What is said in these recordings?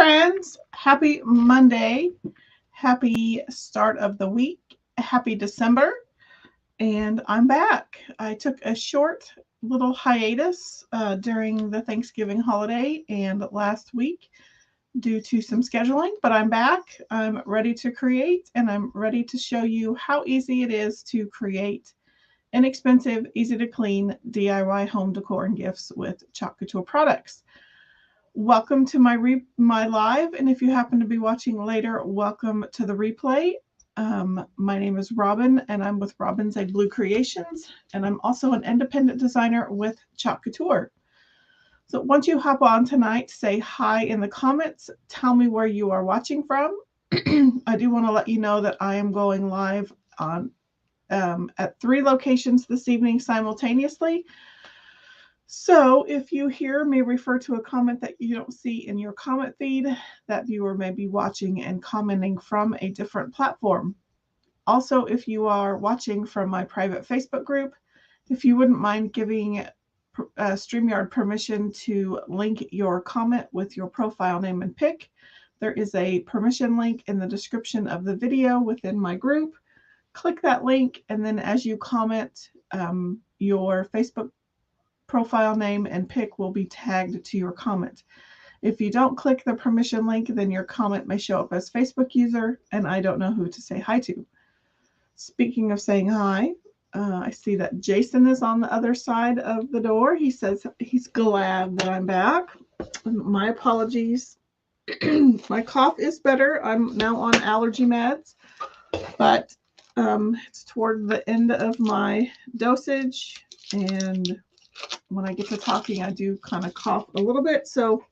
friends. Happy Monday. Happy start of the week. Happy December. And I'm back. I took a short little hiatus during the Thanksgiving holiday and last week due to some scheduling, but I'm back. I'm ready to create and I'm ready to show you how easy it is to create inexpensive, easy to clean DIY home decor and gifts with Couture products. Welcome to my live, and if you happen to be watching later, welcome to the replay. My name is Robin, and I'm with Robin's Egg Blue Creations, and I'm also an independent designer with Couture. So once you hop on tonight, say hi in the comments. Tell me where you are watching from. I do want to let you know that I am going live on at 3 locations this evening simultaneously. So if you hear me refer to a comment that you don't see in your comment feed, that viewer may be watching and commenting from a different platform. Also, if you are watching from my private Facebook group, if you wouldn't mind giving StreamYard permission to link your comment with your profile name and pic, there is a permission link in the description of the video within my group. Click that link, and then as you comment, your Facebook profile name and pic will be tagged to your comment. If you don't click the permission link, then your comment may show up as Facebook user, and I don't know who to say hi to. Speaking of saying hi, I see that Jason is on the other side of the door. He says he's glad that I'm back. My apologies. My cough is better. I'm now on allergy meds, but it's toward the end of my dosage, and when I get to talking, I do kind of cough a little bit. So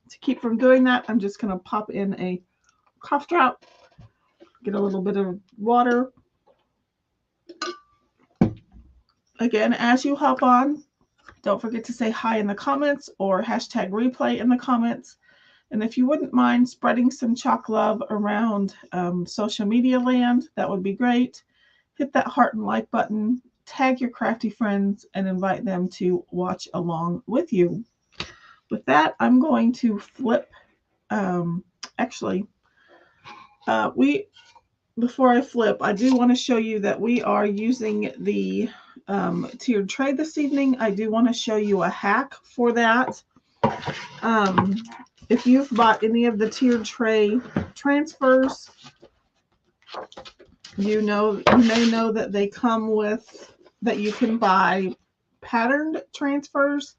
to keep from doing that, I'm just going to pop in a cough drop, get a little bit of water. Again, as you hop on, don't forget to say hi in the comments or hashtag replay in the comments. And if you wouldn't mind spreading some chalk love around social media land, that would be great. Hit that heart and like button. Tag your crafty friends and invite them to watch along with you. With that, I'm going to flip. Before I flip, I do want to show you that we are using the tiered tray this evening. I do want to show you a hack for that. If you've bought any of the tiered tray transfers, you may know that they come with, that you can buy patterned transfers.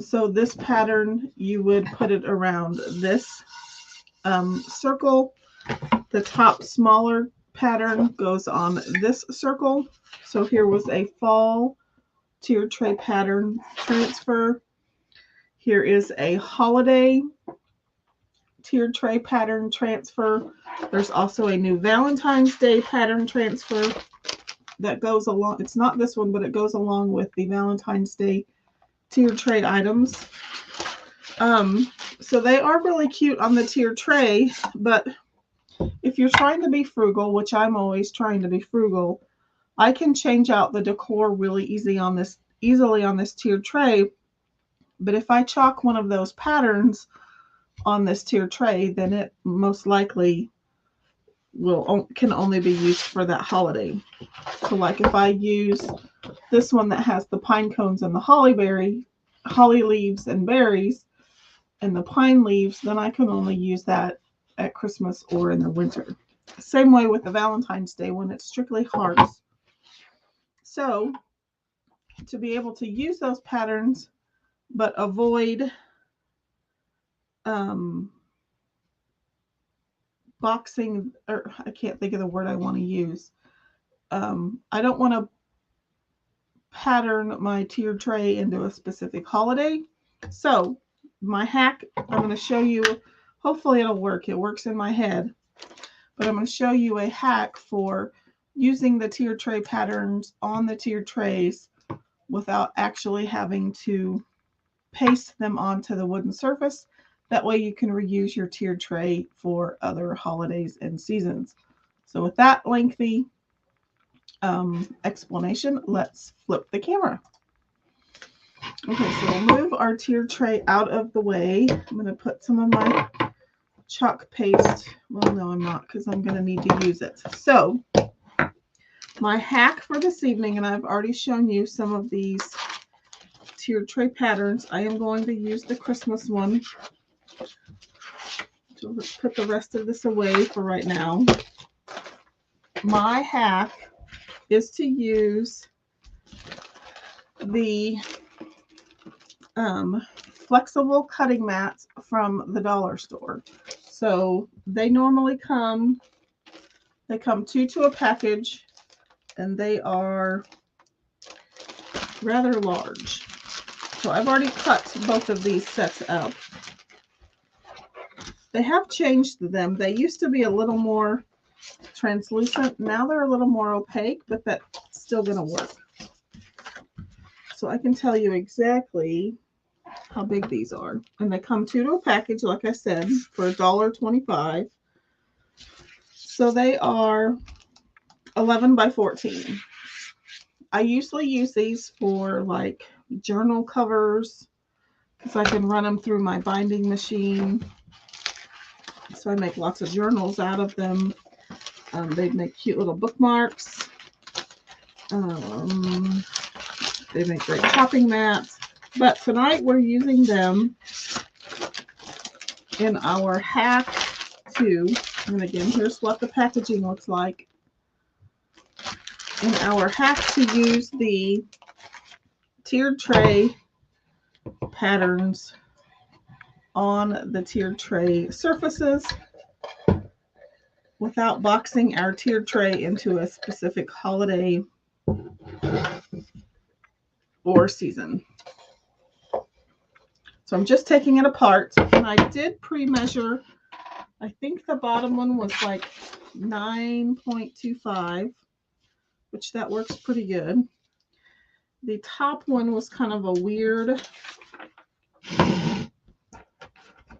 So this pattern, you would put it around this circle. The top smaller pattern goes on this circle. So here was a fall tiered tray pattern transfer. Here is a holiday tiered tray pattern transfer. There's also a new Valentine's Day pattern transfer that goes along. It's not this one, but it goes along with the Valentine's Day tiered tray items. So they are really cute on the tiered tray, but if you're trying to be frugal, which I'm always trying to be frugal, I can change out the decor really easily on this tiered tray. But if I chalk one of those patterns on this tiered tray, then it most likely can only be used for that holiday. So like if I use this one that has the pine cones and the holly leaves and berries and the pine leaves, then I can only use that at Christmas or in the winter. Same way with the Valentine's Day one, it's strictly hearts. So to be able to use those patterns but avoid boxing, or I can't think of the word I want to use. I don't want to pattern my tiered tray into a specific holiday. So my hack, I'm going to show you, hopefully it'll work. It works in my head, but I'm going to show you a hack for using the tiered tray patterns on the tiered trays without actually having to paste them onto the wooden surface. That way you can reuse your tiered tray for other holidays and seasons. So with that lengthy explanation, let's flip the camera. Okay, so we'll move our tiered tray out of the way. I'm going to put some of my chalk paste. Well, no, I'm not, because I'm going to need to use it. So my hack for this evening, and I've already shown you some of these tiered tray patterns. I am going to use the Christmas one. So let's put the rest of this away for right now. My hack is to use the flexible cutting mats from the dollar store. So they normally come 2 to a package, and they are rather large. So I've already cut both of these sets up. They have changed them. They used to be a little more translucent. Now they're a little more opaque, but that's still going to work. So I can tell you exactly how big these are. And they come 2 to a package, like I said, for $1.25. So they are 11 by 14. I usually use these for like journal covers because I can run them through my binding machine. So I make lots of journals out of them. They make cute little bookmarks. They make great chopping mats. But tonight we're using them in our hack too. And again, here's what the packaging looks like. In our hack to use the tiered tray patterns on the tiered tray surfaces without boxing our tiered tray into a specific holiday or season. So I'm just taking it apart, and I did pre-measure. I think the bottom one was like 9.25, which that works pretty good. The top one was kind of a weird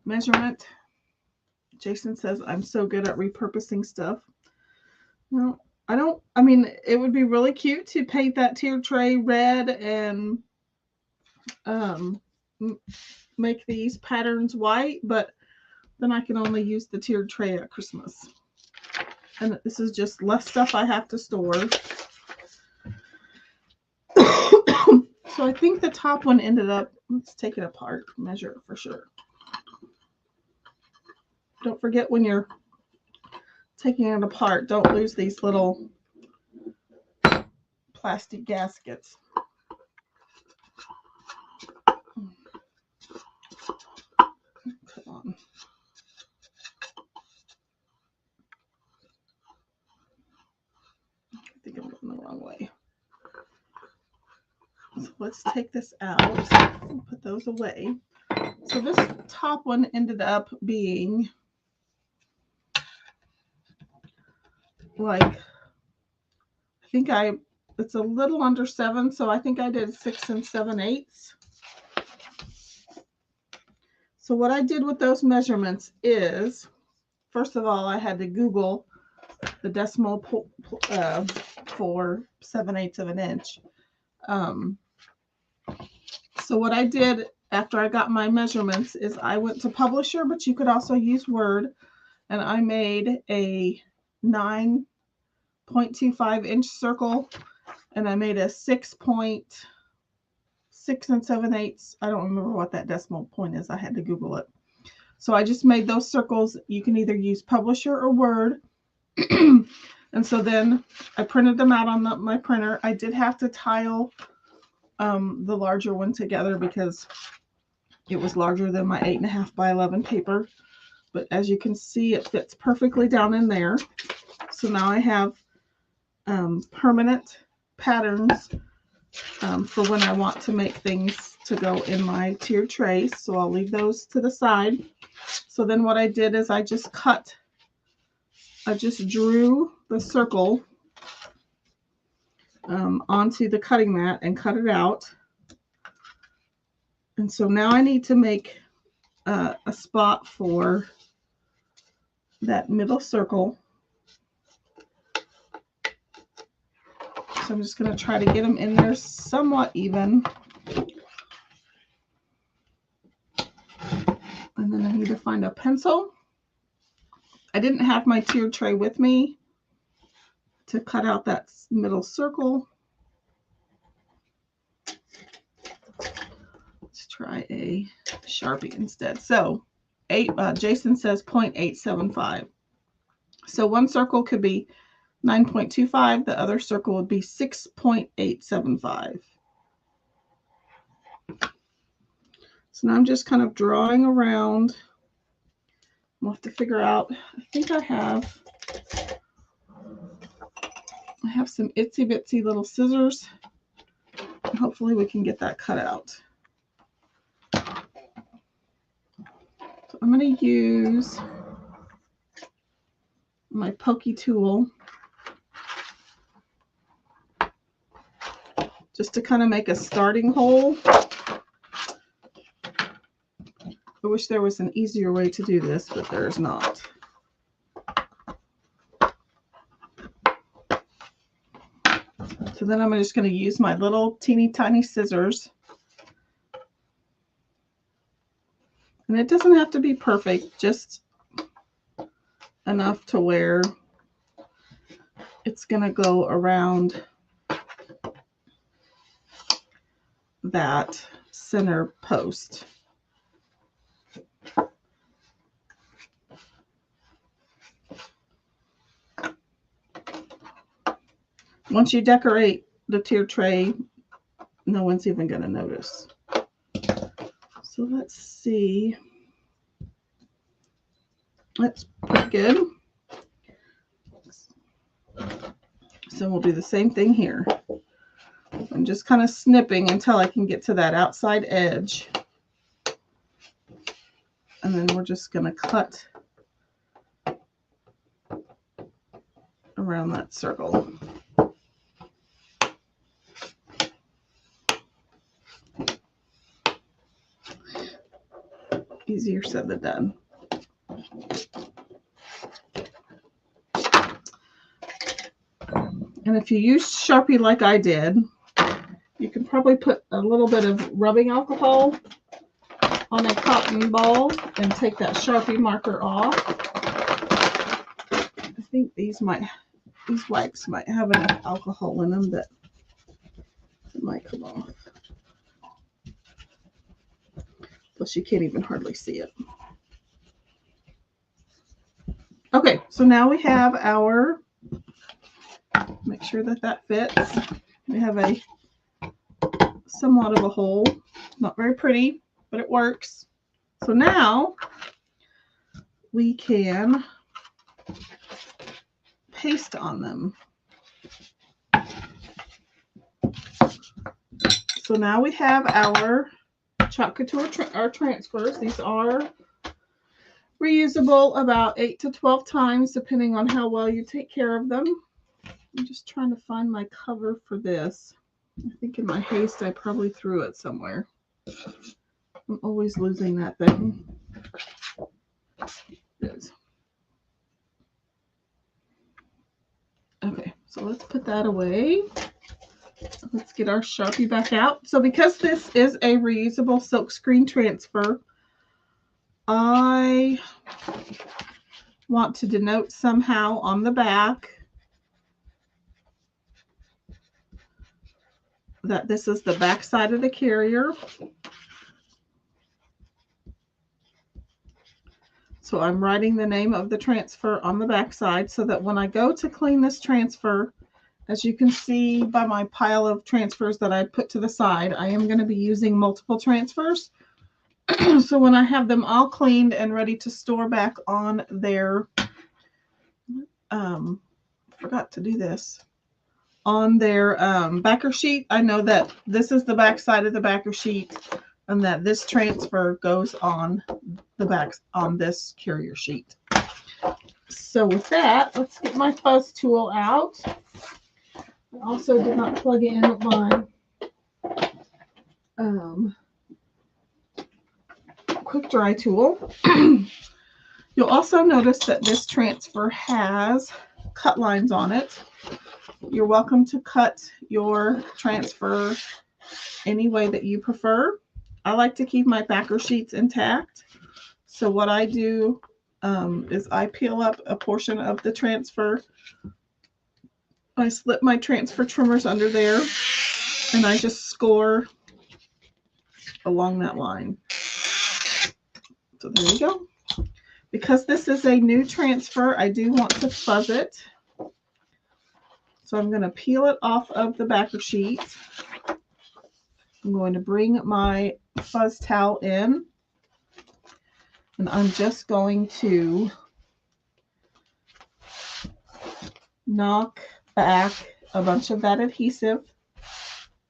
measurement. Jason says I'm so good at repurposing stuff. Well, I mean, it would be really cute to paint that tiered tray red and make these patterns white, but then I can only use the tiered tray at Christmas. And this is just less stuff I have to store. So I think the top one ended up, let's take it apart, measure it for sure. Don't forget when you're taking it apart, don't lose these little plastic gaskets. Come on. I think I'm going the wrong way. So let's take this out and put those away. So this top one ended up being like, I think it's a little under 7, so I think I did 6 7/8. So what I did with those measurements is, first of all, I had to Google the decimal for 7/8 of an inch. So what I did after I got my measurements is I went to Publisher, but you could also use Word, and I made a 9.25 inch circle, and I made a 6.6 7/8. I don't remember what that decimal point is. I had to Google it. So I just made those circles. You can either use Publisher or Word. And so then I printed them out on my printer. I did have to tile the larger one together because it was larger than my 8.5 by 11 paper. But as you can see, it fits perfectly down in there. So now I have permanent patterns for when I want to make things to go in my tiered trays. So I'll leave those to the side. So then what I did is I just drew the circle onto the cutting mat and cut it out. And so now I need to make a spot for that middle circle. So I'm just going to try to get them in there somewhat even. And then I need to find a pencil. I didn't have my tiered tray with me to cut out that middle circle. Let's try a Sharpie instead. So Jason says 0.875. So one circle could be 9.25. The other circle would be 6.875. So now I'm just kind of drawing around. We'll have to figure out. I think I have some itsy bitsy little scissors. Hopefully we can get that cut out. So I'm going to use my pokey tool just to kind of make a starting hole. I wish there was an easier way to do this, but there's not. So then I'm just going to use my little teeny tiny scissors. And it doesn't have to be perfect, just enough to where it's going to go around that center post. Once you decorate the tier tray, no one's even going to notice. So let's see. That's pretty good. So we'll do the same thing here. I'm just kind of snipping until I can get to that outside edge. And then we're just going to cut around that circle. Easier said than done. And if you use Sharpie like I did, you can probably put a little bit of rubbing alcohol on a cotton ball and take that Sharpie marker off. I think these wipes might have enough alcohol in them that it might come off. Plus you can't even hardly see it. Okay, so now we have our, make sure that that fits. We have a somewhat of a hole. Not very pretty, but it works. So now we can paste on them. So now we have our Couture our transfers. These are reusable about 8 to 12 times, depending on how well you take care of them. I'm just trying to find my cover for this. I think in my haste, I probably threw it somewhere. I'm always losing that thing. It is. Okay, so let's put that away. Let's get our Sharpie back out. So because this is a reusable silkscreen transfer, I want to denote somehow on the back that this is the back side of the carrier. So I'm writing the name of the transfer on the back side so that when I go to clean this transfer, as you can see by my pile of transfers that I put to the side, I am going to be using multiple transfers. So when I have them all cleaned and ready to store back on their, forgot to do this, on their backer sheet, I know that this is the back side of the backer sheet and that this transfer goes on the back on this carrier sheet. So with that, let's get my fuzz tool out. I also did not plug in my quick dry tool. You'll also notice that this transfer has cut lines on it. You're welcome to cut your transfer any way that you prefer. I like to keep my backer sheets intact. So what I do is I peel up a portion of the transfer. I slip my transfer trimmers under there, and I just score along that line. So there you go. Because this is a new transfer, I do want to fuzz it. So I'm going to peel it off of the backer sheet. I'm going to bring my fuzz towel in, and I'm just going to knock back a bunch of that adhesive.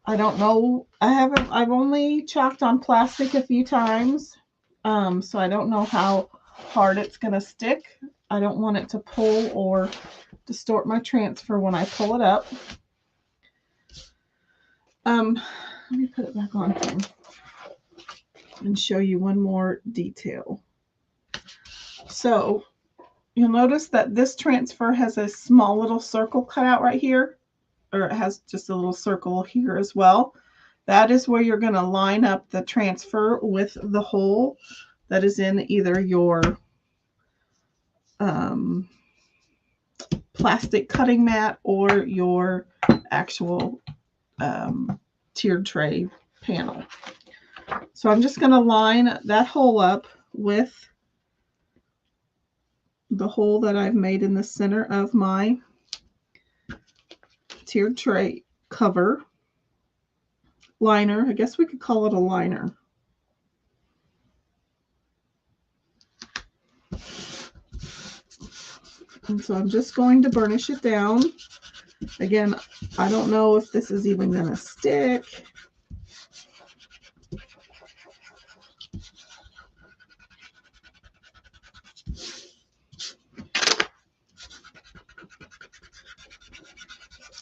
I don't know, I've only chalked on plastic a few times, so I don't know how hard it's going to stick. I don't want it to pull or distort my transfer when I pull it up. Let me put it back on here and show you one more detail. So you'll notice that this transfer has a small little circle cut out right here, or it has just a little circle here as well. That is where you're going to line up the transfer with the hole that is in either your plastic cutting mat or your actual tiered tray panel. So I'm just going to line that hole up with the hole that I've made in the center of my tiered tray cover liner. I guess we could call it a liner. And so I'm just going to burnish it down. Again, I don't know if this is even going to stick.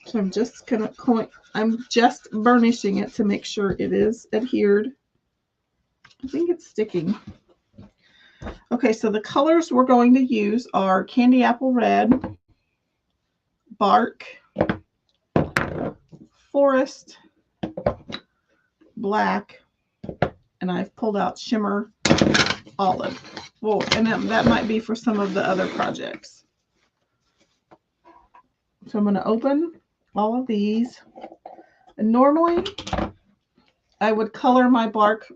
So I'm just burnishing it to make sure it is adhered. I think it's sticking. Okay, so the colors we're going to use are candy apple red, bark, forest, black, and I've pulled out shimmer olive. Well, and that might be for some of the other projects. So I'm going to open all of these. And normally I would color my bark,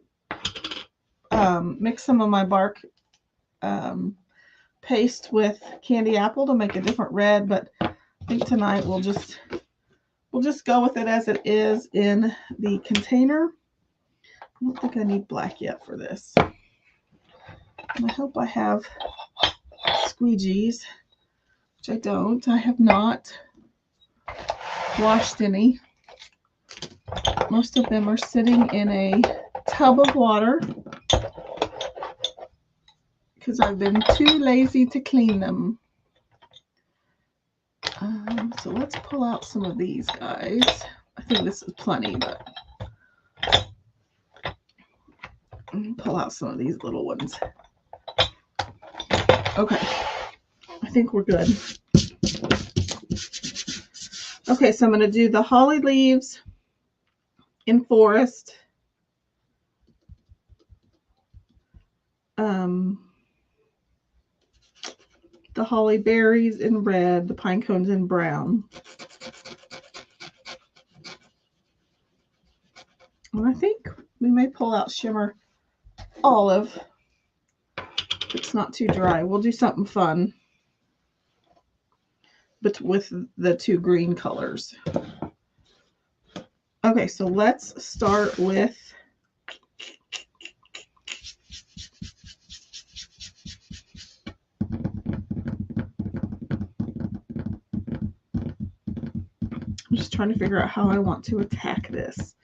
mix some of my bark paste with candy apple to make a different red, but I think tonight we'll just go with it as it is in the container. I don't think I need black yet for this. And I hope I have squeegees, which I don't. I have not washed any. Most of them are sitting in a tub of water because I've been too lazy to clean them. So let's pull out some of these guys. I think this is plenty, but pull out some of these little ones. Okay, I think we're good. Okay, so I'm going to do the holly leaves in forest. The holly berries in red, the pine cones in brown. And I think we may pull out shimmer olive. If it's not too dry, we'll do something fun, but with the two green colors. Okay, so let's start with I'm just trying to figure out how I want to attack this.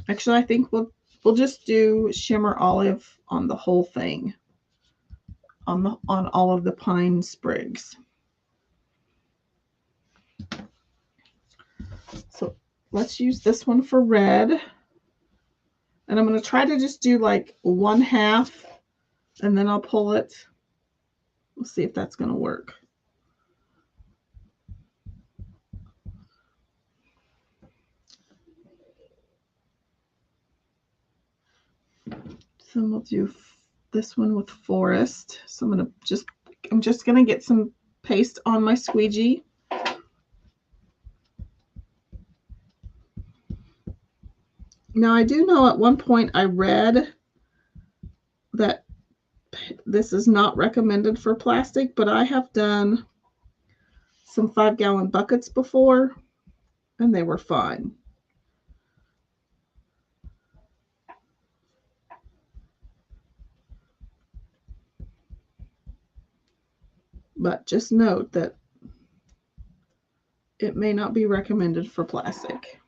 Actually, I think we'll just do shimmer olive on the whole thing, on all of the pine sprigs. So let's use this one for red. And I'm going to try to just do like 1/2, and then I'll pull it. We'll see if that's going to work. So we'll do this one with forest. So I'm just gonna get some paste on my squeegee. Now I do know at one point I read that this is not recommended for plastic, but I have done some 5-gallon buckets before and they were fine. But just note that it may not be recommended for plastic.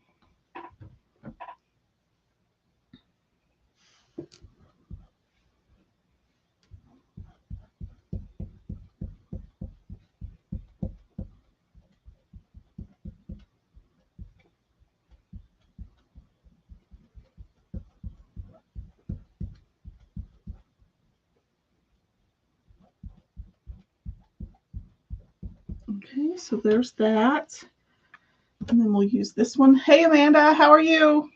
Okay, so there's that. And then we'll use this one. Hey, Amanda, how are you?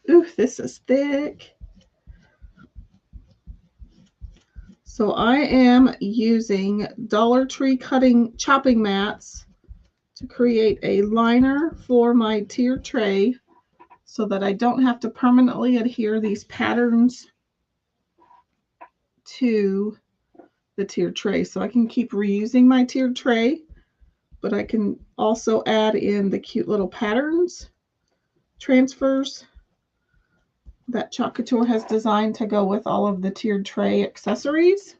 Ooh, this is thick. So I am using Dollar Tree chopping mats to create a liner for my tiered tray so that I don't have to permanently adhere these patterns to the tiered tray. So I can keep reusing my tiered tray, but I can also add in the cute little patterns, transfers that Couture has designed to go with all of the tiered tray accessories.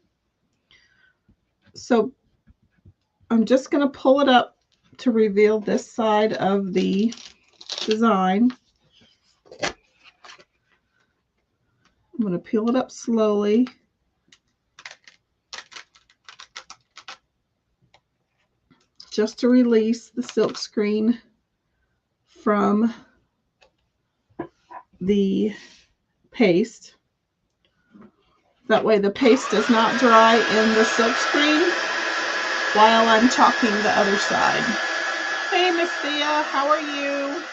So I'm just going to pull it up to reveal this side of the design. I'm going to peel it up slowly. Just to release the silk screen from the paste. That way the paste does not dry in the silk screen while I'm chalking the other side. Hey, Miss Thea, how are you?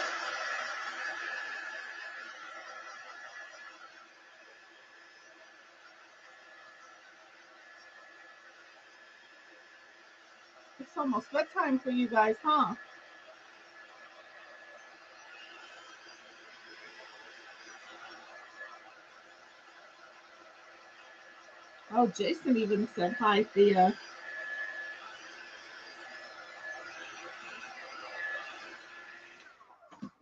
It's almost bedtime for you guys, huh? Oh, Jason even said hi, Thea.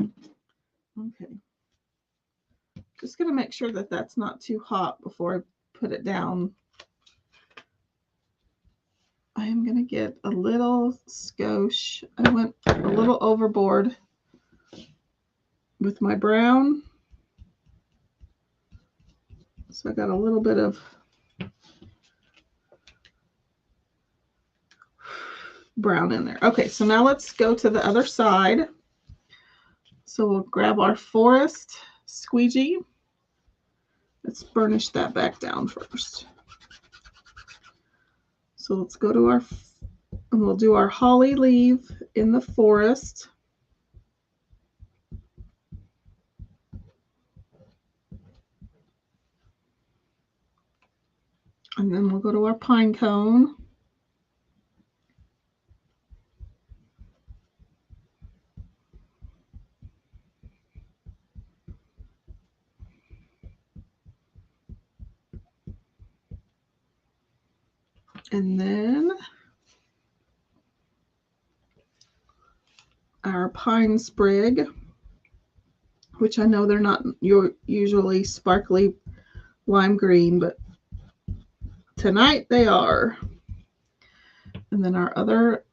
Okay. Just going to make sure that that's not too hot before I put it down. I am going to get a little skosh. I went a little overboard with my brown. So I got a little bit of brown in there. Okay, so now let's go to the other side. So we'll grab our forest squeegee. Let's burnish that back down first. So let's go to our, and we'll do our holly leaf in the forest. And then we'll go to our pine cone. And then our pine sprig, which I know they're not usually sparkly lime green, but tonight they are. And then our other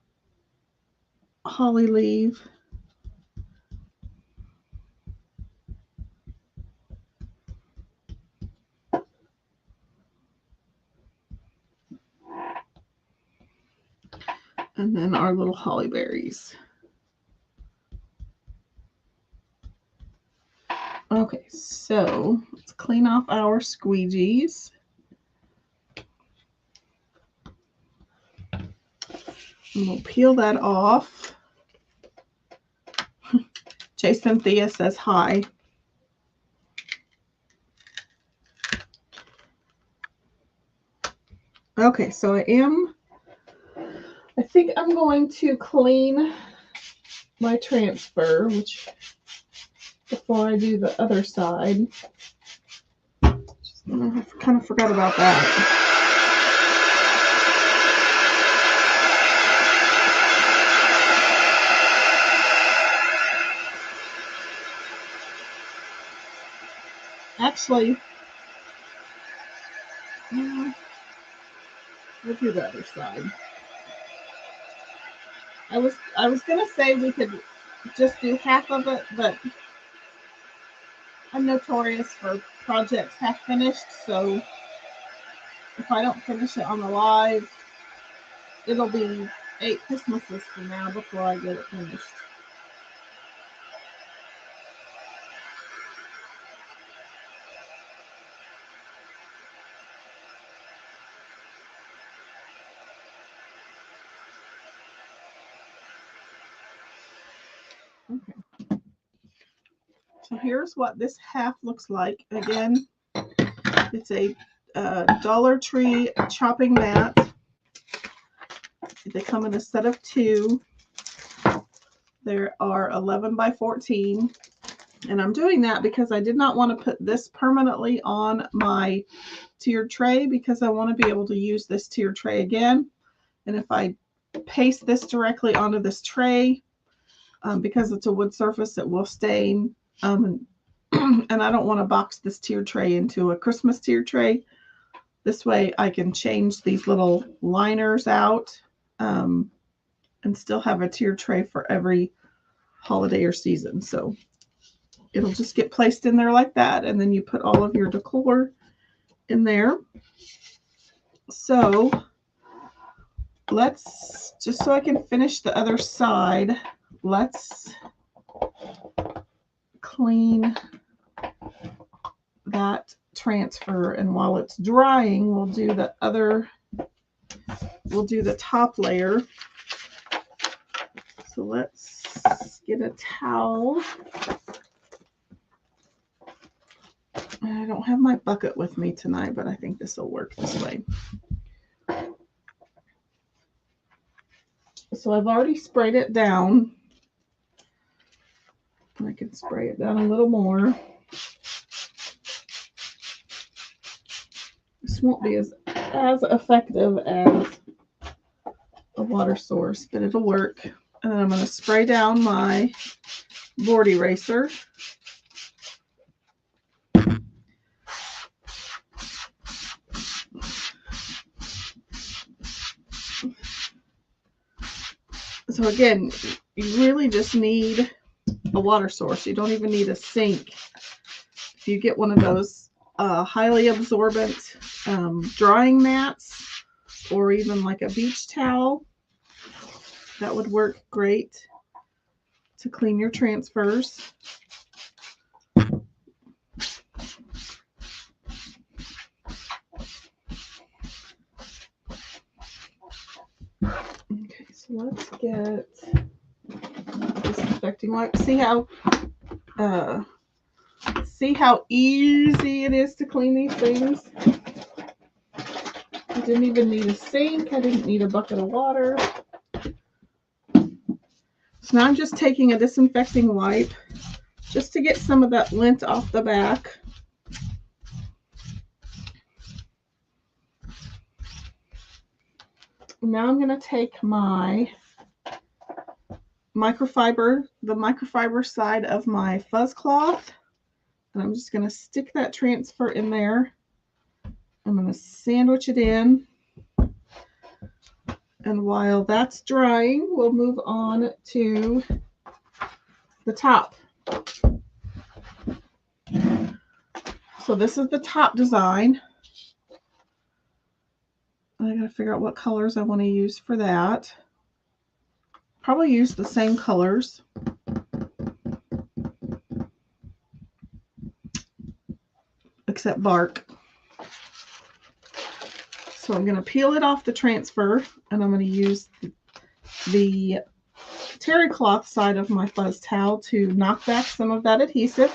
holly leaf. And then our little holly berries. Okay, so let's clean off our squeegees. And we'll peel that off. Jason Thea says hi. Okay, so I think I'm going to clean my transfer, which before I do the other side. I kind of forgot about that. Actually, we'll do the other side. I was gonna say we could just do half of it, but I'm notorious for projects half finished, so if I don't finish it on the live, it'll be 8 Christmases from now before I get it finished. Okay. So here's what this half looks like. Again, it's a Dollar Tree chopping mat. They come in a set of 2. There are 11 by 14. And I'm doing that because I did not want to put this permanently on my tiered tray because I want to be able to use this tiered tray again. And if I paste this directly onto this tray, because it's a wood surface, it will stain. And I don't want to box this tiered tray into a Christmas tiered tray. This way I can change these little liners out and still have a tiered tray for every holiday or season. So it'll just get placed in there like that. And then you put all of your decor in there. So let's, just so I can finish the other side, let's clean that transfer. And while it's drying, we'll do the top layer. So let's get a towel. I don't have my bucket with me tonight, but I think this will work this way. So I've already sprayed it down. I can spray it down a little more. This won't be as effective as a water source, but it'll work. And then I'm going to spray down my board eraser. So again, you really just need a water source. You don't even need a sink. If you get one of those highly absorbent drying mats, or even like a beach towel, that would work great to clean your transfers. Okay, so let's get disinfecting wipe. See how easy it is to clean these things? I didn't even need a sink. I didn't need a bucket of water. So now I'm just taking a disinfecting wipe just to get some of that lint off the back. Now I'm going to take my microfiber side of my fuzz cloth, and I'm just going to stick that transfer in there. I'm going to sandwich it in. And while that's drying, we'll move on to the top. So this is the top design. I gotta figure out what colors I want to use for that. Probably use the same colors. Except bark. So I'm going to peel it off the transfer, and I'm going to use the terry cloth side of my fuzz towel to knock back some of that adhesive.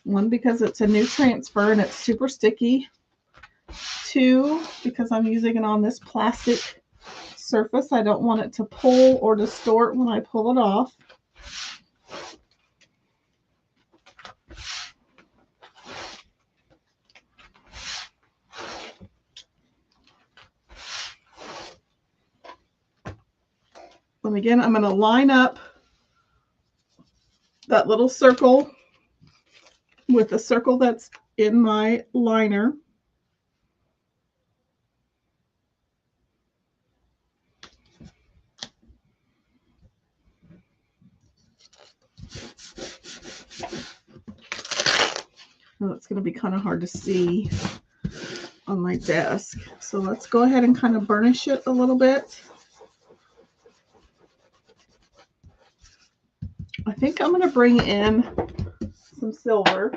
One, because it's a new transfer and it's super sticky. two because I'm using it on this plastic surface. I don't want it to pull or distort when I pull it off. And again, I'm going to line up that little circle with the circle that's in my liner. Oh, it's going to be kind of hard to see on my desk. So let's go ahead and kind of burnish it a little bit. I think I'm going to bring in some silver.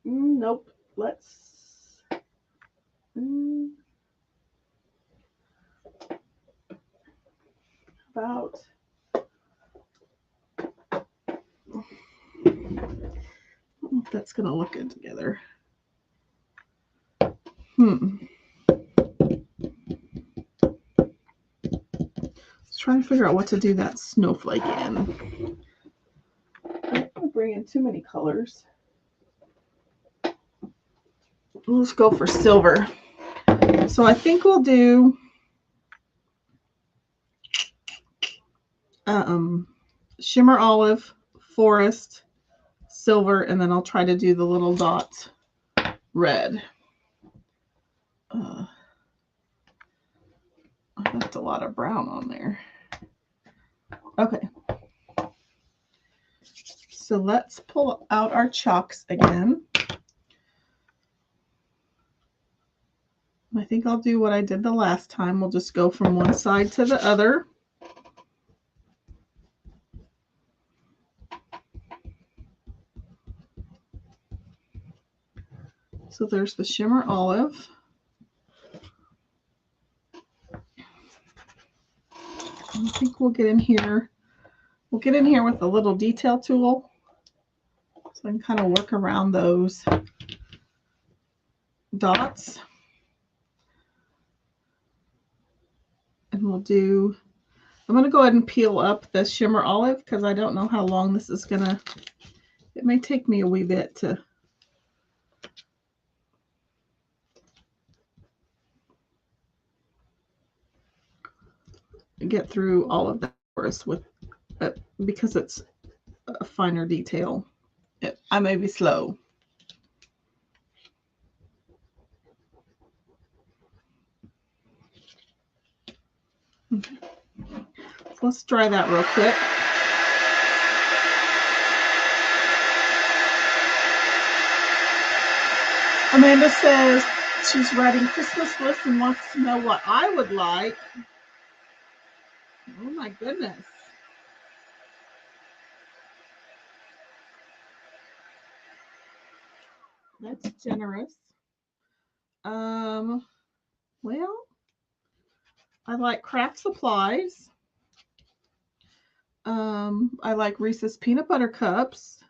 Nope. Let's... about... I don't know if that's going to look good together. Trying to figure out what to do that snowflake in. I'm going to bring in too many colors. Let's go for silver. So I think we'll do shimmer olive, forest, silver, and then I'll try to do the little dots red. I left a lot of brown on there. Okay. So let's pull out our chalks again. I think I'll do what I did the last time. We'll just go from one side to the other. So there's the shimmer olive. I think we'll get in here. We'll get in here with a little detail tool. So I can kind of work around those dots. And we'll do, I'm going to go ahead and peel up the shimmer olive because I don't know how long this is going to, it may take me a wee bit to get through all of that forest with because it's a finer detail. I may be slow. Okay. So let's dry that real quick. Amanda says she's writing Christmas lists and wants to know what I would like. Oh my goodness. That's generous. Well, I like craft supplies. I like Reese's peanut butter cups.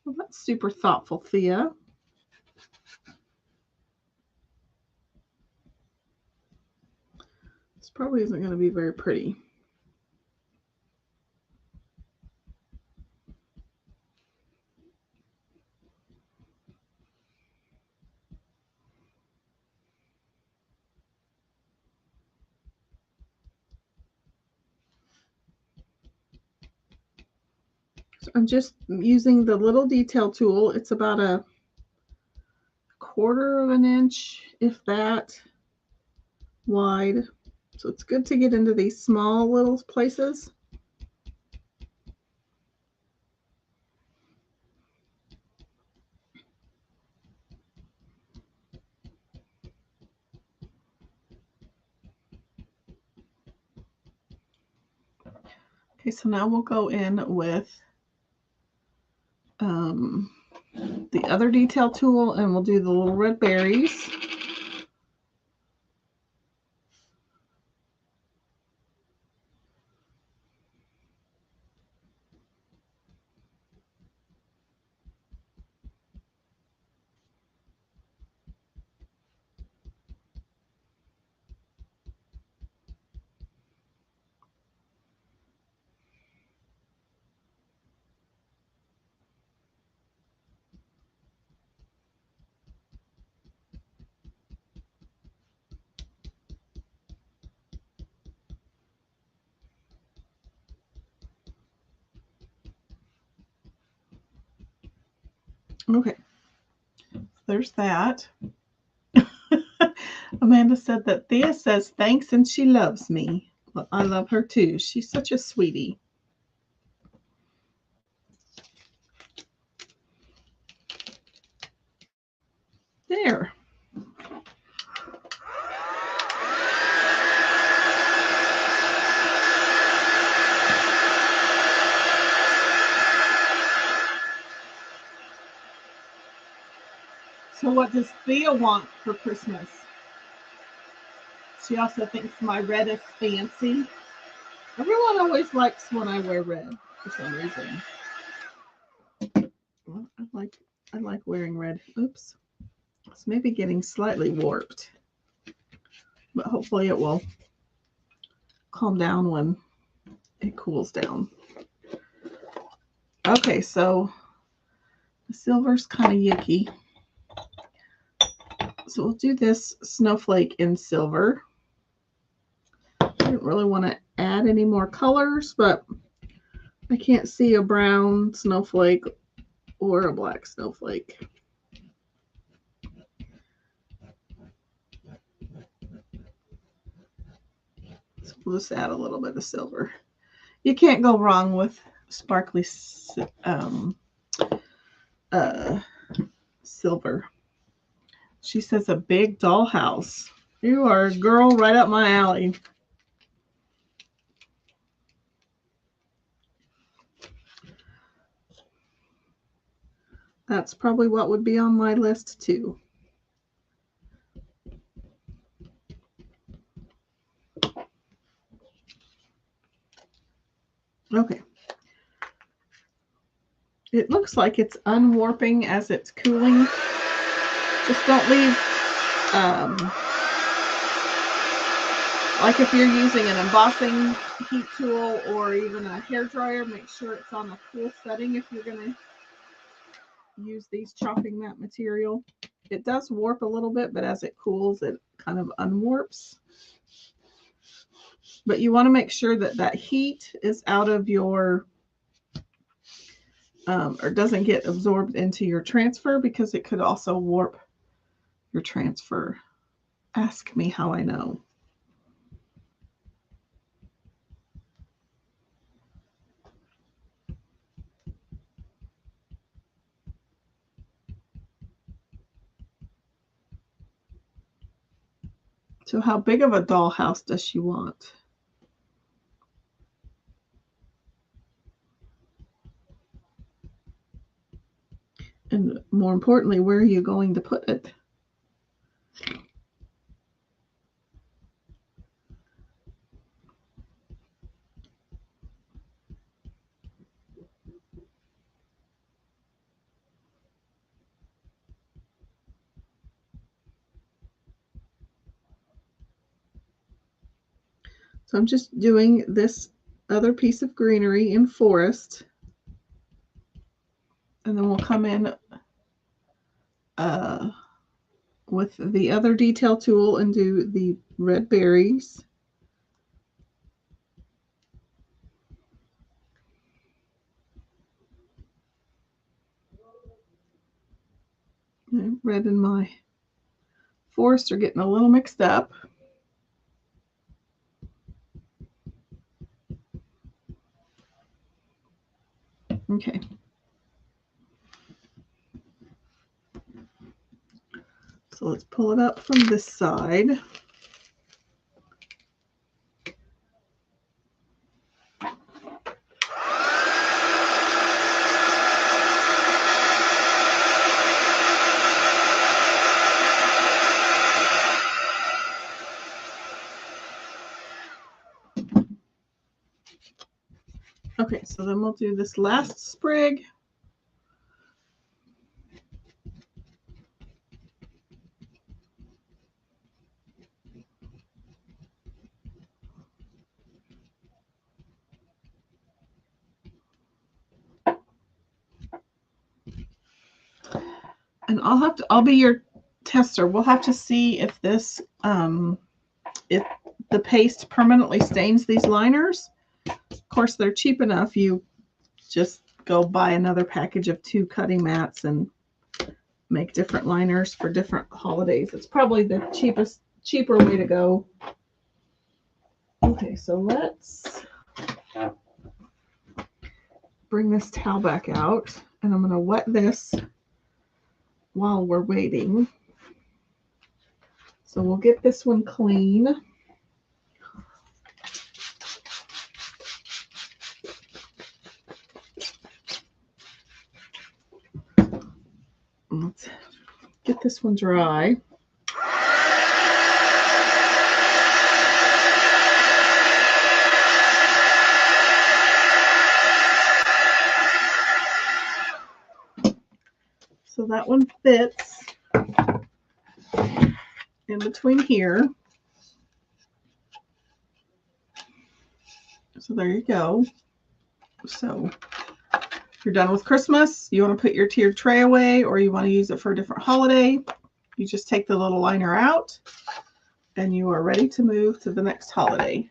Well, that's super thoughtful, Thea. This probably isn't going to be very pretty. I'm just using the little detail tool. It's about a 1/4 of an inch, if that, wide. So it's good to get into these small little places. Okay, so now we'll go in with the other detail tool and we'll do the little red berries. Okay, there's that. Amanda said that Thea says thanks and she loves me. Well, I love her too. She's such a sweetie. There. So what does Thea want for Christmas? She also thinks my red is fancy. Everyone always likes when I wear red for some reason. Well, I like wearing red. Oops. It's maybe getting slightly warped. But hopefully it will calm down when it cools down. Okay, so the silver's kind of yucky. So we'll do this snowflake in silver. I didn't really want to add any more colors, but I can't see a brown snowflake or a black snowflake. So we'll just add a little bit of silver. You can't go wrong with sparkly silver. She says a big dollhouse. You are a girl right up my alley. That's probably what would be on my list too. Okay. It looks like it's unwarping as it's cooling. Just don't leave, like if you're using an embossing heat tool or even a hair dryer, make sure it's on a cool setting if you're going to use these chopping mat material. It does warp a little bit, but as it cools, it kind of unwarps. But you want to make sure that that heat is out of your, or doesn't get absorbed into your transfer, because it could also warp your transfer. Ask me how I know. So how big of a dollhouse does she want? And more importantly, where are you going to put it? So I'm just doing this other piece of greenery in forest. And then we'll come in with the other detail tool and do the red berries. Red and my forest are getting a little mixed up. Okay. So let's pull it up from this side. Okay, so then we'll do this last sprig. And I'll be your tester. We'll have to see if this, if the paste permanently stains these liners. Of course, they're cheap enough. You just go buy another package of 2 cutting mats and make different liners for different holidays. It's probably the cheaper way to go. Okay, so let's bring this towel back out, and I'm going to wet this while we're waiting. So we'll get this one clean. Let's get this one dry. So that one fits in between here. So there you go. So if you're done with Christmas, you want to put your tiered tray away, or you want to use it for a different holiday, you just take the little liner out and you are ready to move to the next holiday.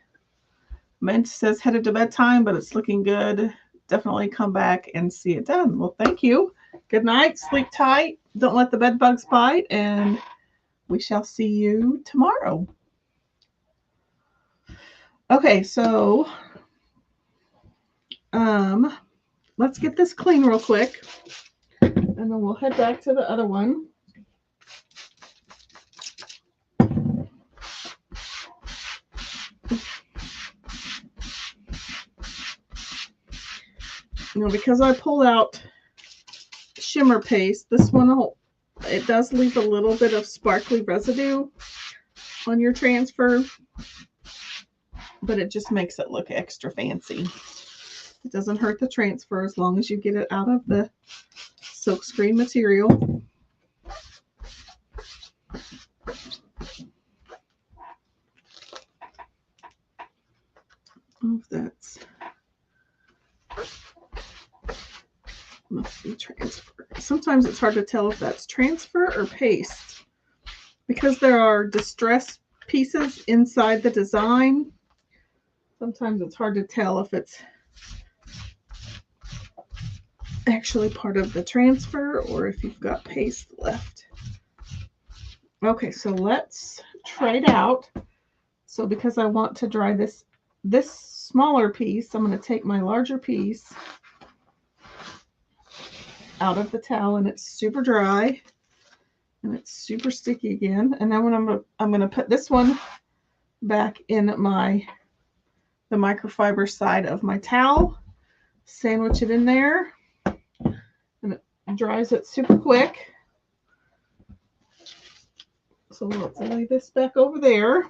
Mint says headed to bedtime, but it's looking good. Definitely come back and see it done. Well, thank you. Good night. Sleep tight. Don't let the bed bugs bite, and we shall see you tomorrow. Okay, so let's get this clean real quick, and then we'll head back to the other one. Now, because I pulled out shimmer paste, this one, it does leave a little bit of sparkly residue on your transfer, but it just makes it look extra fancy. It doesn't hurt the transfer as long as you get it out of the silkscreen material. Oh, that's must be transfer. Sometimes it's hard to tell if that's transfer or paste because there are distress pieces inside the design. Sometimes it's hard to tell if it's actually part of the transfer or if you've got paste left. Okay, so let's try it out. So because I want to dry this smaller piece, I'm going to take my larger piece out of the towel, and it's super dry and it's super sticky again. And then when I'm going to put this one back in the microfiber side of my towel, sandwich it in there, and it dries it super quick. So let's lay this back over there.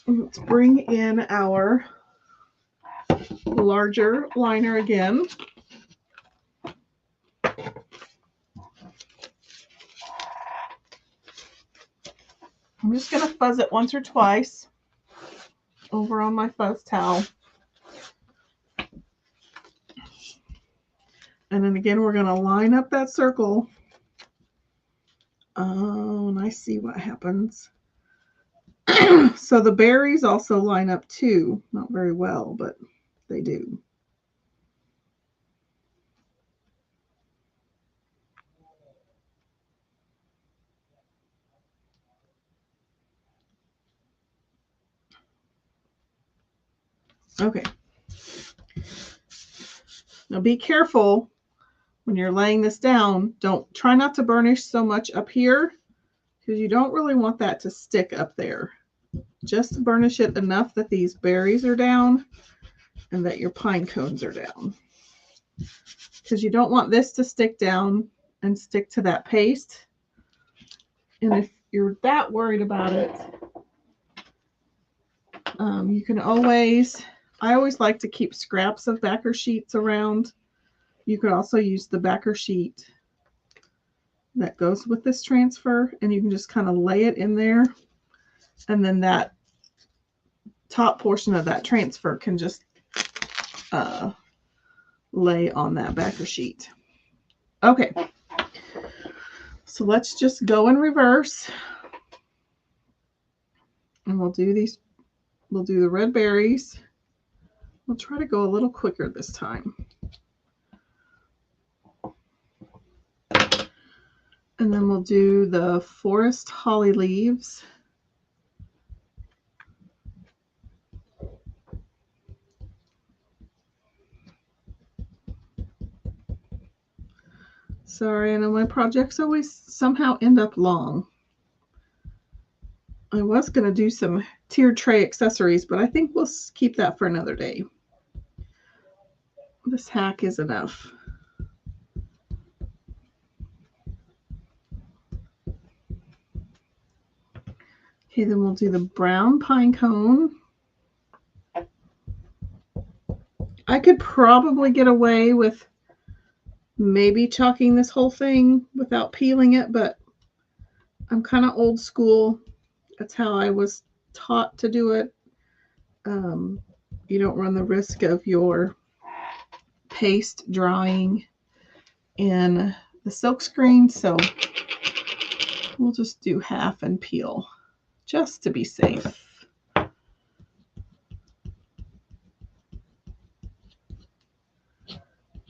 And let's bring in our larger liner again. I'm just going to fuzz it once or twice over on my fuzz towel. And then again, we're going to line up that circle. Oh, and I see what happens. So the berries also line up too. Not very well, but they do. Okay. Now be careful when you're laying this down. Try not to burnish so much up here because you don't really want that to stick up there. Just burnish it enough that these berries are down and that your pine cones are down. Because you don't want this to stick down and stick to that paste. And if you're that worried about it, you can I always like to keep scraps of backer sheets around. You could also use the backer sheet that goes with this transfer, and you can just kind of lay it in there, and then that top portion of that transfer can just lay on that backer sheet. Okay, so let's just go in reverse, and we'll do the red berries. We'll try to go a little quicker this time. And then we'll do the forest holly leaves. Sorry, I know my projects always somehow end up long. I was going to do some tiered tray accessories, but I think we'll keep that for another day. This hack is enough. Okay, then we'll do the brown pine cone. I could probably get away with maybe chalking this whole thing without peeling it, but I'm kind of old school. That's how I was taught to do it. You don't run the risk of your paste drying in the silk screen, so we'll just do half and peel just to be safe.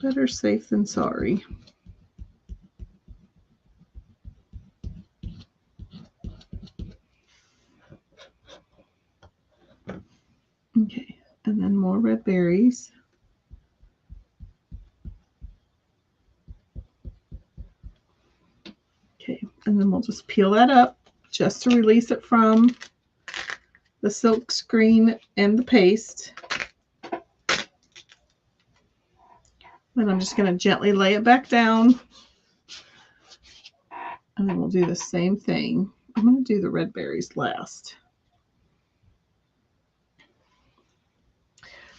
Better safe than sorry. Okay, and then more red berries. Okay, and then we'll just peel that up just to release it from the silk screen and the paste. Then I'm just going to gently lay it back down. And then we'll do the same thing. I'm going to do the red berries last.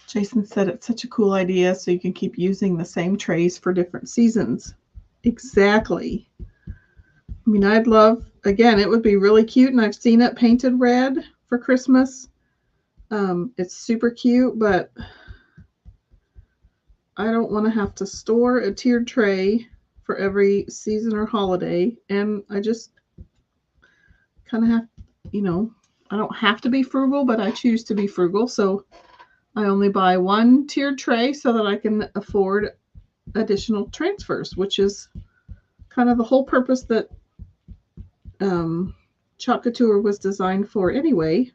Jason said it's such a cool idea so you can keep using the same trays for different seasons. Exactly. I mean, I'd love, again, it would be really cute, and I've seen it painted red for Christmas. It's super cute, but I don't want to have to store a tiered tray for every season or holiday, and I just kind of have, you know, I don't have to be frugal, but I choose to be frugal, so I only buy one tiered tray so that I can afford additional transfers, which is kind of the whole purpose that Couture was designed for anyway.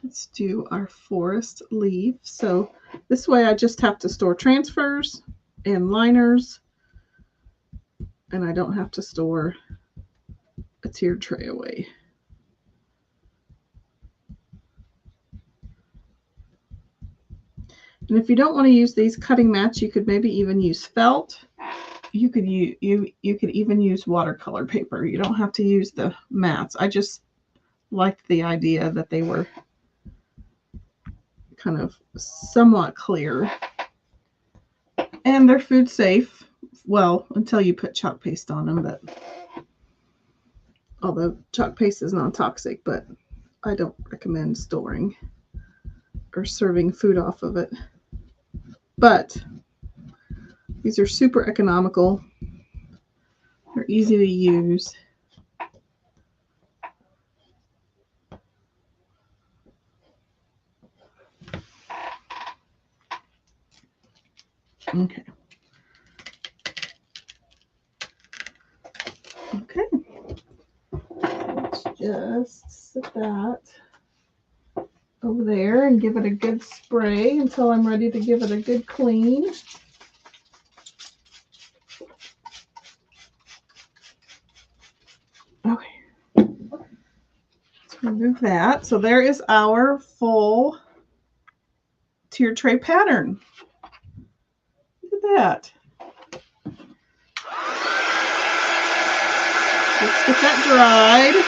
Let's do our forest leaf. So this way I just have to store transfers and liners, and I don't have to store a tiered tray away. And if you don't want to use these cutting mats, you could maybe even use felt. You could even use watercolor paper. You don't have to use the mats. I just liked the idea that they were kind of somewhat clear. And they're food safe. Well, until you put chalk paste on them, but although chalk paste is non-toxic, but I don't recommend storing or serving food off of it. But these are super economical. They're easy to use. Okay. Okay. Let's just set that over there and give it a good spray until I'm ready to give it a good clean. Okay. Let's remove that. So there is our full tiered tray pattern. Look at that. Let's get that dried.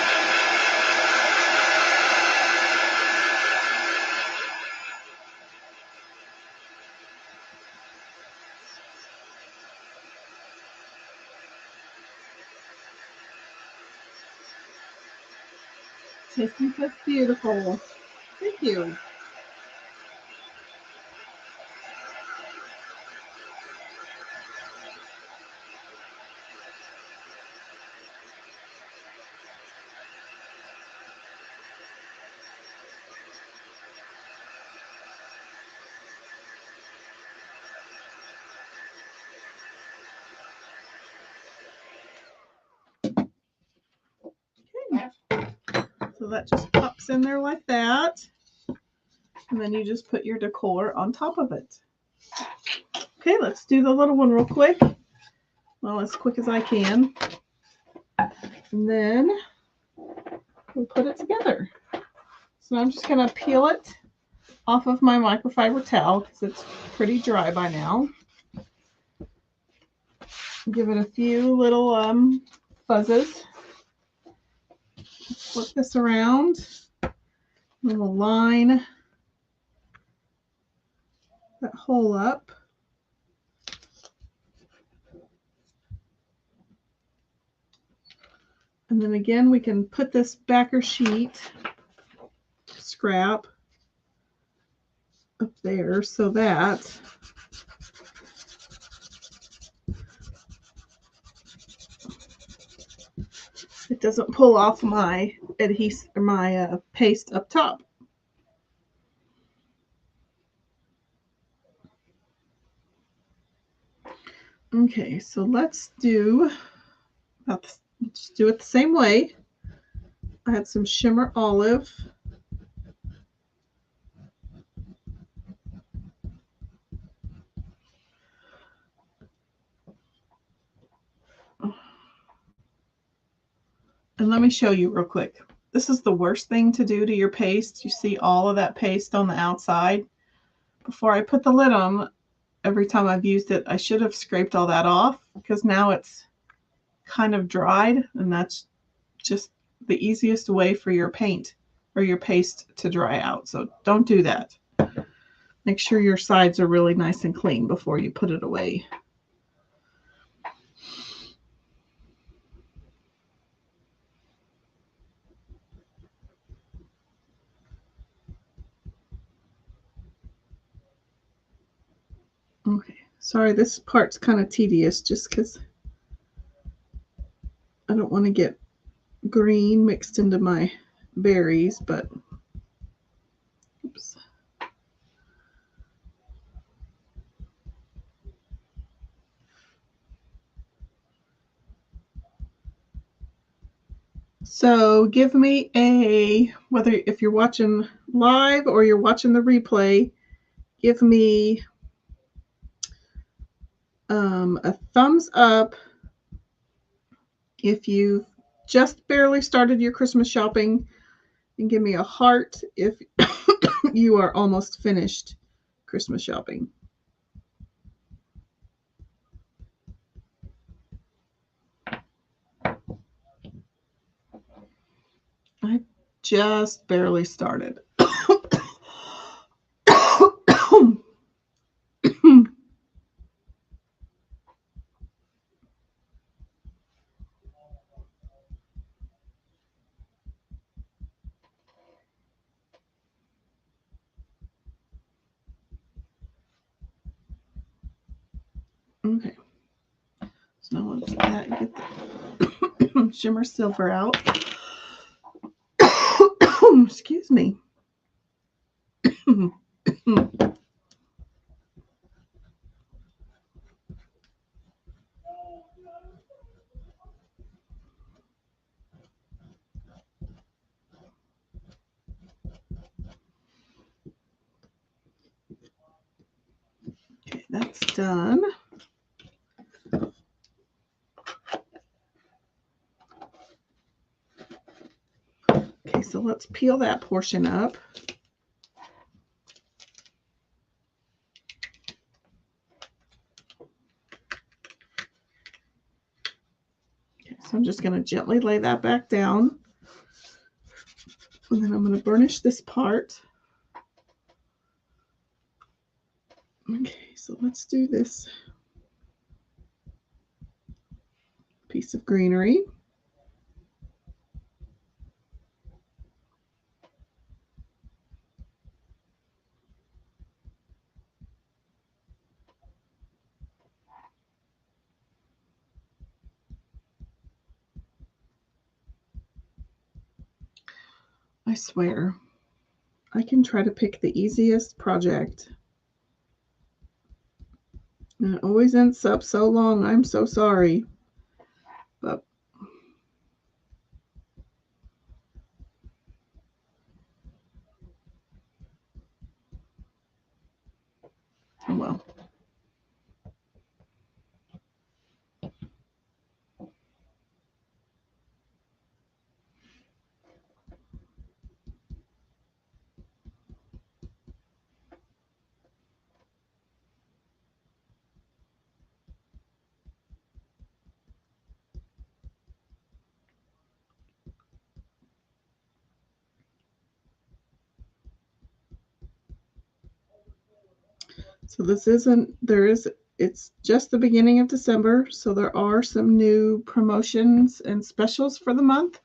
Tasting that's beautiful. Thank you. that just pops in there like that. And then you just put your decor on top of it. Okay, let's do the little one real quick. Well, as quick as I can. And then we'll put it together. So I'm just going to peel it off of my microfiber towel because it's pretty dry by now. Give it a few little fuzzes. Flip this around. We'll line that hole up. And then again, we can put this backer sheet scrap up there so that it doesn't pull off my adhesive or my paste up top. Okay, so let's do it the same way. I had some shimmer olive. And let me show you real quick. This is the worst thing to do to your paste. You see all of that paste on the outside. Before I put the lid on, every time I've used it, I should have scraped all that off because now it's kind of dried, and that's just the easiest way for your paint or your paste to dry out. So don't do that. Make sure your sides are really nice and clean before you put it away. Okay, sorry, this part's kind of tedious just because I don't want to get green mixed into my berries, but oops. So give me whether if you're watching live or you're watching the replay, give me a thumbs up if you just barely started your Christmas shopping, and give me a heart if you are almost finished Christmas shopping. I just barely started. Okay, so now let's get the shimmer silver out. Excuse me. Okay, that's done. Okay, so let's peel that portion up. Okay, so I'm just going to gently lay that back down. And then I'm going to burnish this part. Okay, so let's do this piece of greenery. I swear, I can try to pick the easiest project. And it always ends up so long. I'm so sorry. But Well, so this isn't, it's just the beginning of December, so there are some new promotions and specials for the month.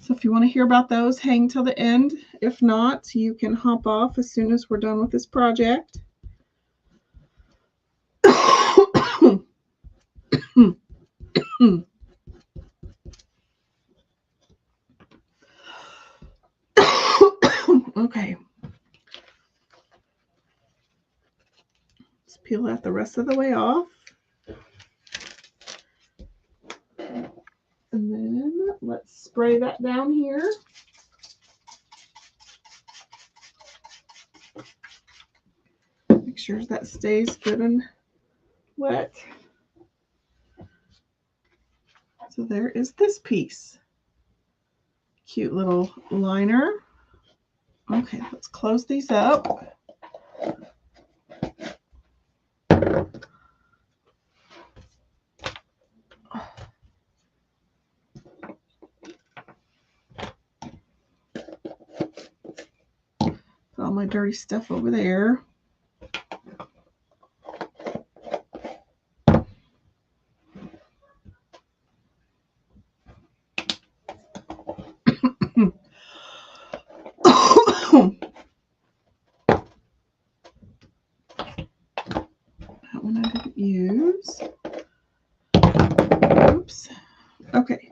So if you want to hear about those, hang till the end. If not, you can hop off as soon as we're done with this project. Okay. Let's peel that the rest of the way off. And then let's spray that down here. Make sure that stays good and wet. So there is this piece. Cute little liner. Okay, let's close these up. Put all my dirty stuff over there. That one I didn't use. Oops. Okay.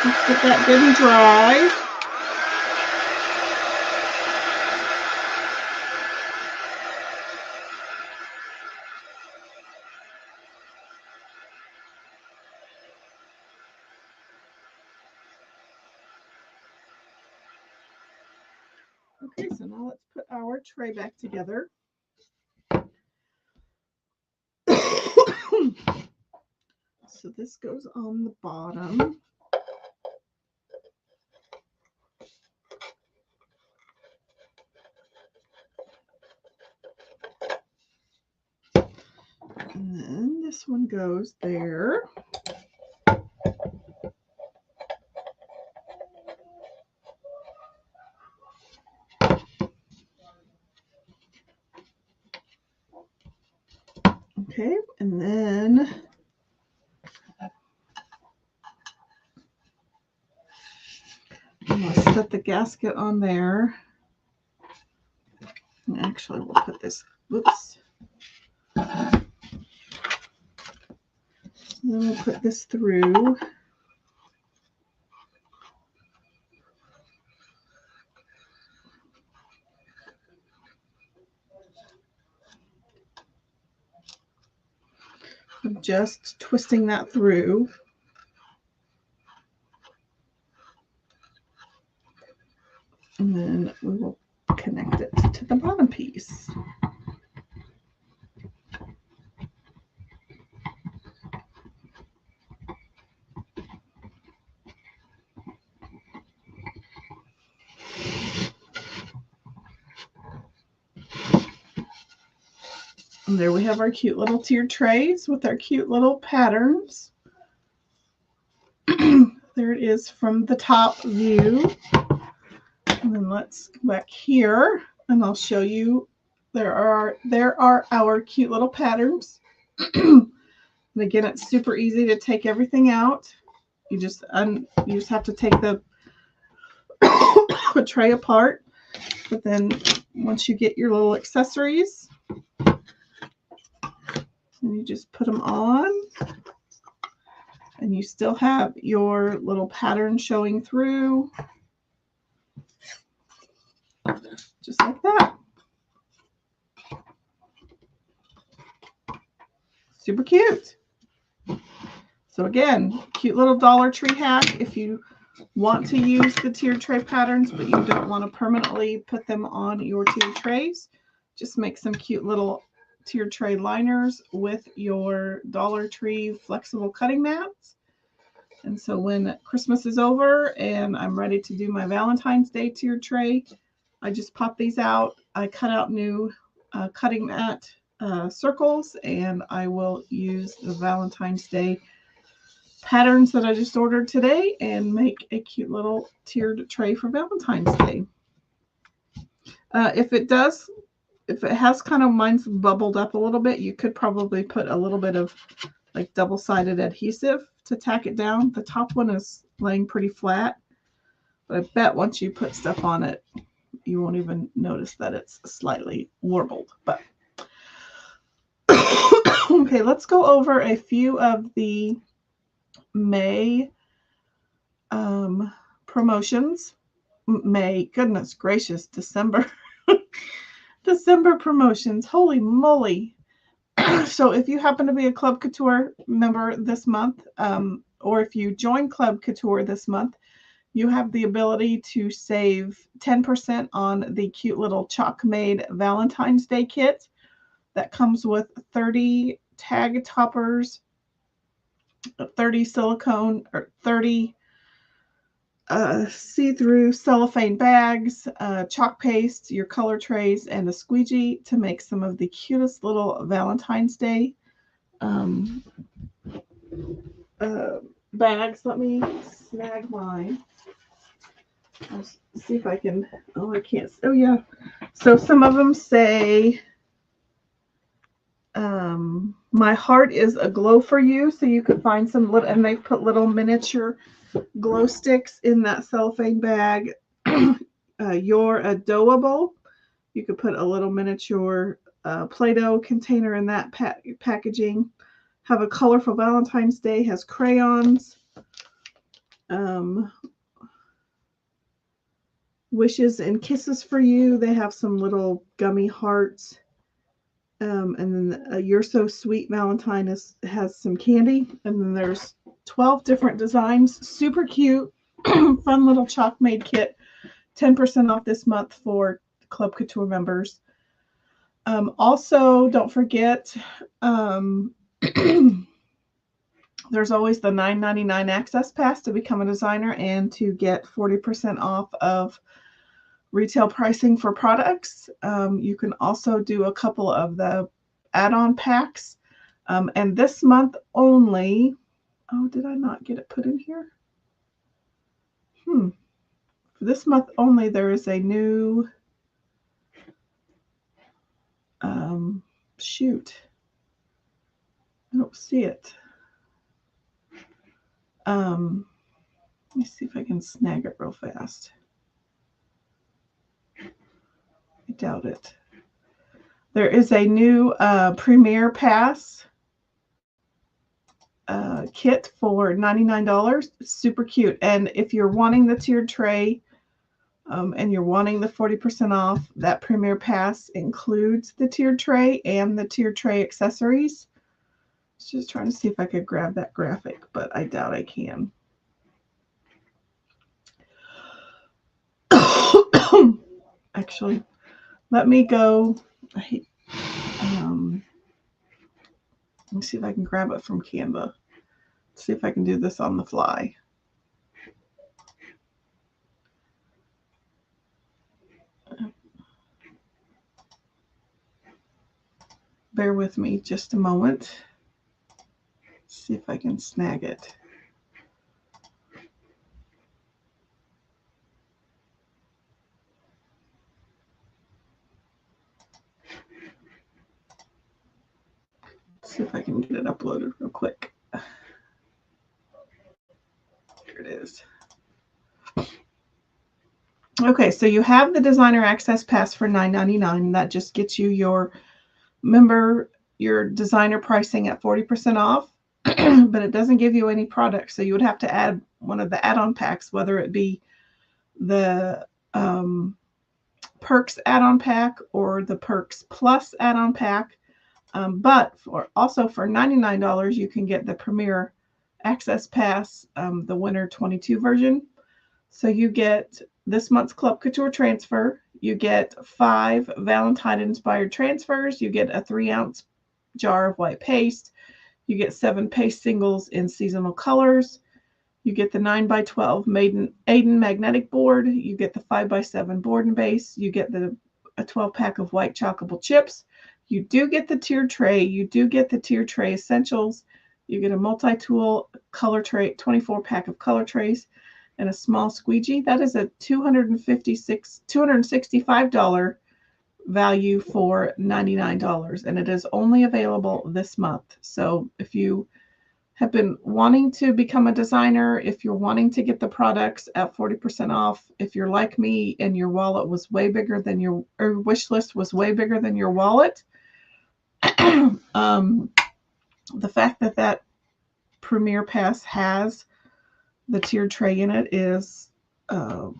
Let's get that good and dry. Okay, so now let's put our tray back together. So this goes on the bottom. And then this one goes there. Okay, and then I'm going to set the gasket on there. And actually, we'll put this, whoops. And then we'll put this through. I'm just twisting that through. And then we will connect it to the bottom piece. And there we have our cute little tiered trays with our cute little patterns. There it is from the top view. And then let's go back here and I'll show you. There are our cute little patterns. And again, it's super easy to take everything out. You just have to take the tray apart. But then once you get your little accessories, and you just put them on, and you still have your little pattern showing through, just like that. Super cute. So again, cute little Dollar Tree hack if you want to use the tiered tray patterns, but you don't want to permanently put them on your tiered trays, just make some cute little tiered tray liners with your Dollar Tree flexible cutting mats. And so when Christmas is over and I'm ready to do my Valentine's Day tiered tray, I just pop these out. I cut out new cutting mat circles, and I will use the Valentine's Day patterns that I just ordered today and make a cute little tiered tray for Valentine's Day. If it has kind of, mine's bubbled up a little bit, you could probably put a little bit of like double-sided adhesive to tack it down. The top one is laying pretty flat, but I bet once you put stuff on it, you won't even notice that it's slightly warbled. But okay, let's go over a few of the May promotions. May, goodness gracious, December. December promotions. Holy moly. So if you happen to be a Club Couture member this month, or if you join Club Couture this month, you have the ability to save 10% on the cute little chalk-made Valentine's Day kit that comes with 30 tag toppers, 30 silicone, or 30 see-through cellophane bags, chalk paste, your color trays, and a squeegee to make some of the cutest little Valentine's Day bags. Let me snag mine. I'll see if I can. Oh, I can't. Oh, yeah. So some of them say, my heart is aglow for you. So you could find some little, and they've put little miniature glow sticks in that cellophane bag. You're adorable. You could put a little miniature Play-Doh container in that packaging. Have a colorful Valentine's Day. Has crayons. Wishes and kisses for you. They have some little gummy hearts. And then You're So Sweet Valentine has some candy. And then there's 12 different designs. Super cute. Fun little chalk made kit. 10% off this month for Club Couture members. Also, don't forget, there's always the $9.99 access pass to become a designer and to get 40% off of retail pricing for products. You can also do a couple of the add-on packs. And this month only, oh, did I not get it put in here? For this month only, there is a new, shoot. I don't see it. Let me see if I can snag it real fast. I doubt it. There is a new Premier Pass kit for $99. Super cute. And if you're wanting the tiered tray and you're wanting the 40% off, that Premier Pass includes the tiered tray and the tiered tray accessories. Just trying to see if I could grab that graphic, but I doubt I can. Actually, let me go. Let me see if I can grab it from Canva. See if I can do this on the fly. Bear with me just a moment. See if I can snag it. See if I can get it uploaded real quick. Here it is. Okay, so you have the designer access pass for $9.99. That just gets you your designer pricing at 40% off, but it doesn't give you any products. So you would have to add one of the add-on packs, whether it be the Perks add-on pack or the Perks Plus add-on pack. But also for $99, you can get the Premier Access Pass, the Winter 22 version. So you get this month's Club Couture transfer. You get 5 Valentine-inspired transfers. You get a 3-ounce jar of white paste. You get 7 paste singles in seasonal colors. You get the 9x12 Aiden magnetic board. You get the 5x7 board and base. You get a 12-pack of white chockable chips. You do get the tiered tray. You do get the tiered tray essentials. You get a multi-tool color tray, 24-pack of color trays, and a small squeegee. That is a $265 value for $99, and it is only available this month. So if you have been wanting to become a designer, if you're wanting to get the products at 40% off, if you're like me and your wallet was way bigger than your wish list was way bigger than your wallet, the fact that Premier Pass has the tiered tray in it is a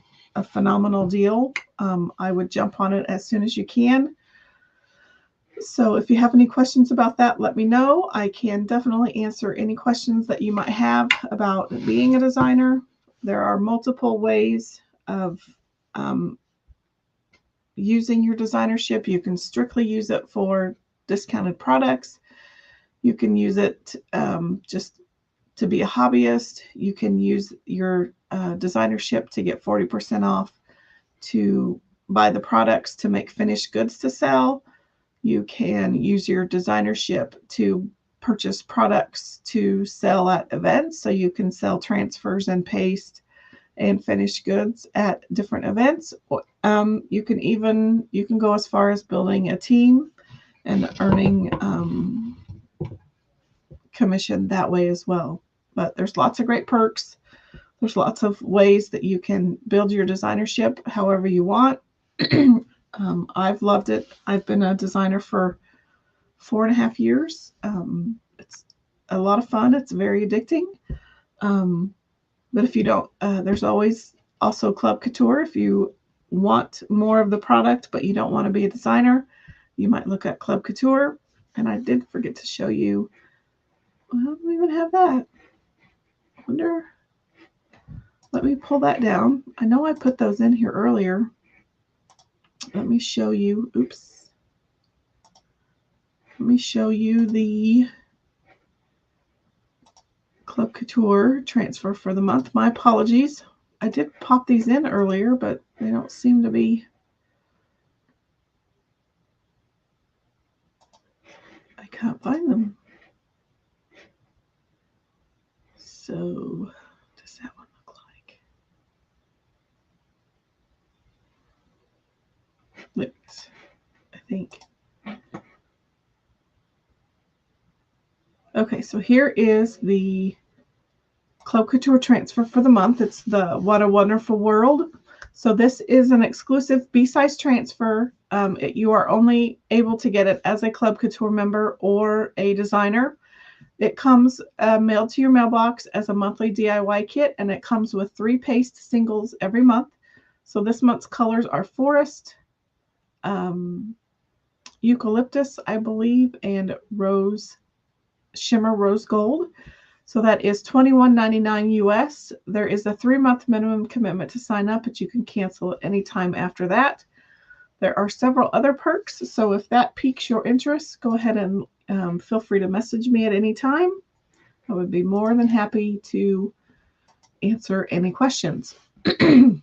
phenomenal deal. I would jump on it as soon as you can. So if you have any questions about that, let me know. I can definitely answer any questions that you might have about being a designer. There are multiple ways of using your designership. You can strictly use it for discounted products. You can use it just to be a hobbyist. You can use your designership to get 40% off to buy the products to make finished goods to sell. You can use your designership to purchase products to sell at events. So you can sell transfers and paste and finished goods at different events. You can go as far as building a team and earning commission that way as well. But there's lots of great perks. There's lots of ways that you can build your designership however you want. I've loved it. I've been a designer for 4.5 years. It's a lot of fun. It's very addicting. But if you don't, there's always also Club Couture. If you want more of the product, but you don't want to be a designer, you might look at Club Couture. And I did forget to show you. I don't even have that. I wonder. Let me pull that down. I know I put those in here earlier. Let me show you. Oops. Let me show you the Club Couture transfer for the month. My apologies. I did pop these in earlier, but they don't seem to be. I can't find them. So, what does that one look like? Looks, I think. Okay, so here is the Club Couture transfer for the month. It's the What a Wonderful World. So this is an exclusive B-size transfer. You are only able to get it as a Club Couture member or a designer. It comes mailed to your mailbox as a monthly DIY kit, and it comes with 3 paste singles every month. So this month's colors are Forest, Eucalyptus, I believe, and Rose, Shimmer Rose Gold. So that is $21.99 US. There is a 3-month minimum commitment to sign up, but you can cancel at any time after that. There are several other perks, so if that piques your interest, go ahead and feel free to message me at any time. I would be more than happy to answer any questions. With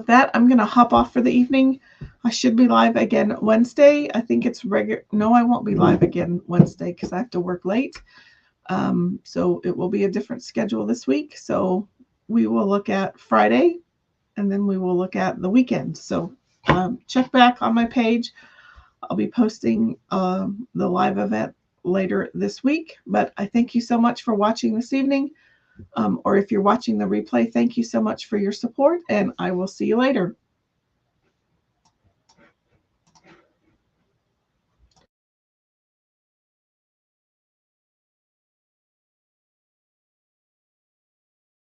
that, I'm going to hop off for the evening. I should be live again Wednesday. I think it's regular. No, I won't be live again Wednesday because I have to work late. So it will be a different schedule this week. So we will look at Friday, and then we will look at the weekend. So check back on my page. I'll be posting the live event later this week. But I thank you so much for watching this evening. Or if you're watching the replay, thank you so much for your support, and I will see you later.